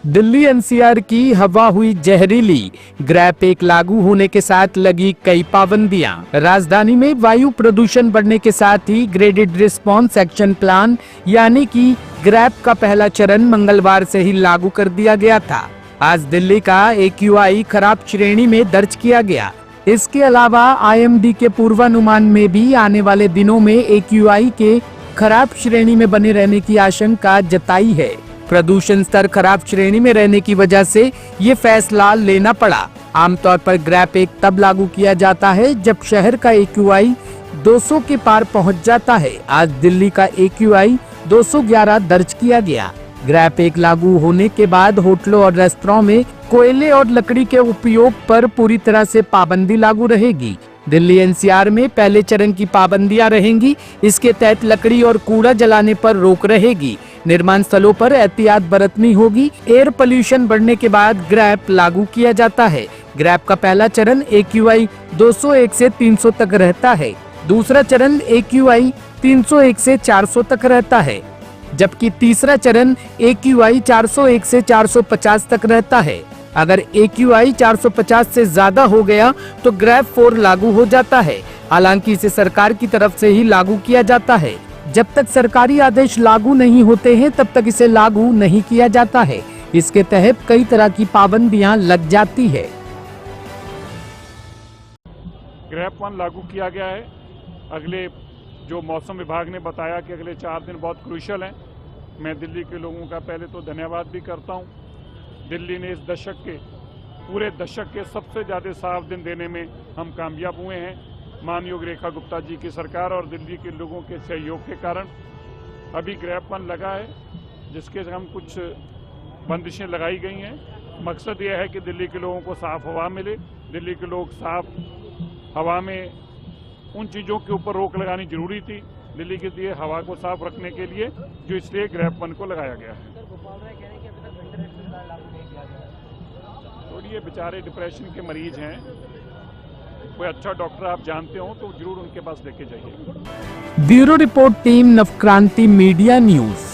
Delhi NCR की हवा हुई जहरीली। ग्रैप एक लागू होने के साथ लगी कई पाबंदियां। राजधानी में वायु प्रदूषण बढ़ने के साथ ही ग्रेडेड रिस्पांस एक्शन प्लान यानी कि ग्रैप का पहला चरण मंगलवार से ही लागू कर दिया गया था। आज दिल्ली का AQI खराब श्रेणी में दर्ज किया गया। इसके अलावा IMD के पूर्वानुमान में भी आने वाले दिनों में AQI के खराब श्रेणी में बने रहने की आशंका जताई है। प्रदूषण स्तर खराब श्रेणी में रहने की वजह से ये फैसला लेना पड़ा। आमतौर पर ग्रैप एक तब लागू किया जाता है जब शहर का AQI 200 के पार पहुंच जाता है। आज दिल्ली का AQI 211 दर्ज किया गया। ग्रैप एक लागू होने के बाद होटलों और रेस्तरां में कोयले और लकड़ी के उपयोग पर पूरी तरह से पाबंदी लागू रहेगी। दिल्ली NCR में पहले चरण की पाबंदियां रहेंगी। इसके तहत लकड़ी और कूड़ा जलाने पर रोक रहेगी। निर्माण स्थलों पर एहतियात बरतनी होगी। एयर पोल्यूशन बढ़ने के बाद ग्रैप लागू किया जाता है। ग्रैप का पहला चरण AQI 201 से 300 तक रहता है। दूसरा चरण AQI 301 से 400 तक रहता है, जबकि तीसरा चरण AQI 401 से 450 तक रहता है। अगर AQI 450 से ज्यादा हो गया तो ग्रैप 4 लागू हो जाता है। हालांकि इसे सरकार की तरफ से ही लागू किया जाता है। जब तक सरकारी आदेश लागू नहीं होते हैं तब तक इसे लागू नहीं किया जाता है। इसके तहत कई तरह की पाबंदियां लग जाती है। ग्रैप 1 लागू किया गया है। अगले जो मौसम विभाग ने बताया कि अगले 4 दिन बहुत क्रूशियल हैं। मैं दिल्ली के लोगों का पहले तो धन्यवाद भी करता हूं। दिल्ली ने इस पूरे दशक के सबसे ज़्यादा साफ दिन देने में हम कामयाब हुए हैं। मानयोग रेखा गुप्ता जी की सरकार और दिल्ली के लोगों के सहयोग के कारण अभी ग्रैप 1 लगा है, जिसके हम कुछ बंदिशें लगाई गई हैं। मकसद यह है कि दिल्ली के लोगों को साफ़ हवा मिले। दिल्ली के लोग साफ़ हवा में उन चीज़ों के ऊपर रोक लगानी जरूरी थी दिल्ली के लिए हवा को साफ रखने के लिए, जो इसलिए ग्रैप 1 को लगाया गया है। थोड़ी ये बेचारे डिप्रेशन के मरीज हैं, कोई अच्छा डॉक्टर आप जानते हो तो जरूर उनके पास लेके जाइए। Bureau report team Navkranti media news.